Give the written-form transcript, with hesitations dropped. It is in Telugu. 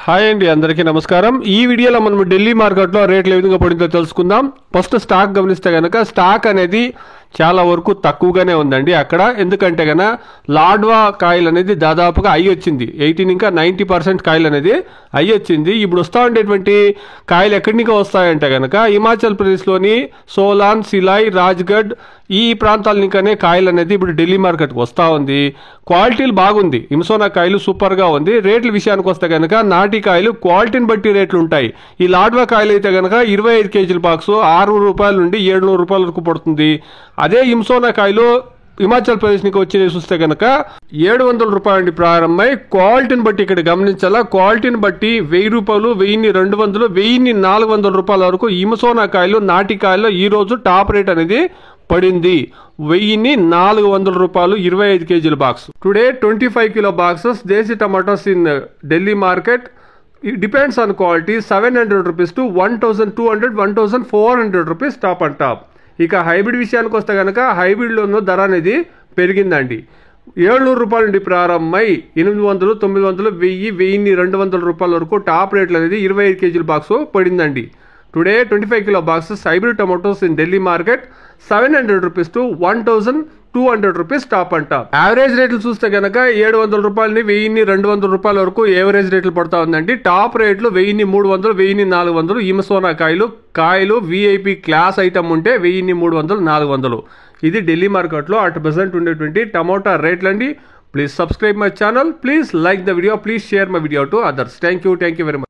హాయ్ అండి, అందరికీ నమస్కారం. ఈ వీడియోలో మనం ఢిల్లీ మార్కెట్లో రేట్లు ఏ విధంగా పడిందో తెలుసుకుందాం. ఫస్ట్ స్టాక్ గమనిస్తే కనుక స్టాక్ అనేది చాలా వరకు తక్కువగానే ఉందండి అక్కడ. ఎందుకంటే కనుక లాడ్వా కాయలు అనేది దాదాపుగా అయ్యి వచ్చింది 18 ఇంకా 90% కాయలు అనేది అయ్యి వచ్చింది. ఇప్పుడు వస్తూ ఉండేటువంటి కాయలు ఎక్కడి నుంచి వస్తాయంటే కనుక హిమాచల్ ప్రదేశ్లోని సోలాన్, సిలాయ్, రాజ్గఢ్ ఈ ప్రాంతాల నుంచే కాయలు అనేది ఇప్పుడు ఢిల్లీ మార్కెట్కి వస్తూ ఉంది. క్వాలిటీలు బాగుంది, హిమసోనా కాయలు సూపర్గా ఉంది. రేట్ల విషయానికి వస్తే కనుక నాటి కాయలు క్వాలిటీని బట్టి రేట్లు ఉంటాయి. ఈ లాడ్వా కాయలు అయితే కనుక 25 కేజీల బాక్సు 600 రూపాయల నుండి 700 రూపాయల వరకు పడుతుంది. అదే హిమసోనా కాయలు హిమాచల్ ప్రదేశ్ నుంచి వచ్చి చూస్తే కనుక 700 రూపాయల నుండి ప్రారంభమై క్వాలిటీని బట్టి ఇక్కడ గమనించాలా, క్వాలిటీని బట్టి 1000 రూపాయలు, 1200, 1400 రూపాయల వరకు హిమసోనా కాయలు నాటి కాయల్లో ఈ రోజు టాప్ రేట్ అనేది పడింది. 1400 రూపాయలు 25 కేజీల box. Today 25 kilo boxes desi tomatoes in Delhi market. It depends on quality. 700 rupees to 1200, 1400 rupees top and top. ఇక హైబ్రిడ్ విషయానికి వస్తే కనుక హైబ్రిడ్లోనూ ధర అనేది పెరిగిందండి. 700 రూపాయల నుండి ప్రారంభమై 800, 900, 1000, 1200 రూపాయల వరకు టాప్ రేట్లు అనేది 25 కేజీల బాక్స్ పడిందండి. Today 25 kilo boxes hybrid tomatoes in Delhi market 700 rupees to 1200 rupees top and top. Average రేట్లు చూస్తే కనుక 700 రూపాయలని 1200 రూపాయల వరకు యావరేజ్ రేట్లు పడతా ఉందండి. టాప్ రేట్లు 1300, 1400. హిమసోనా కాయలు విఐపి క్లాస్ ఐటమ్ ఉంటే 1300, 400. ఇది ఢిల్లీ మార్కెట్లో అట్ ప్రెసెంట్ ఉండేటువంటి టమోటా రేట్లు అండి. Please subscribe my channel, please like the video, please share my video to others. Thank you very much.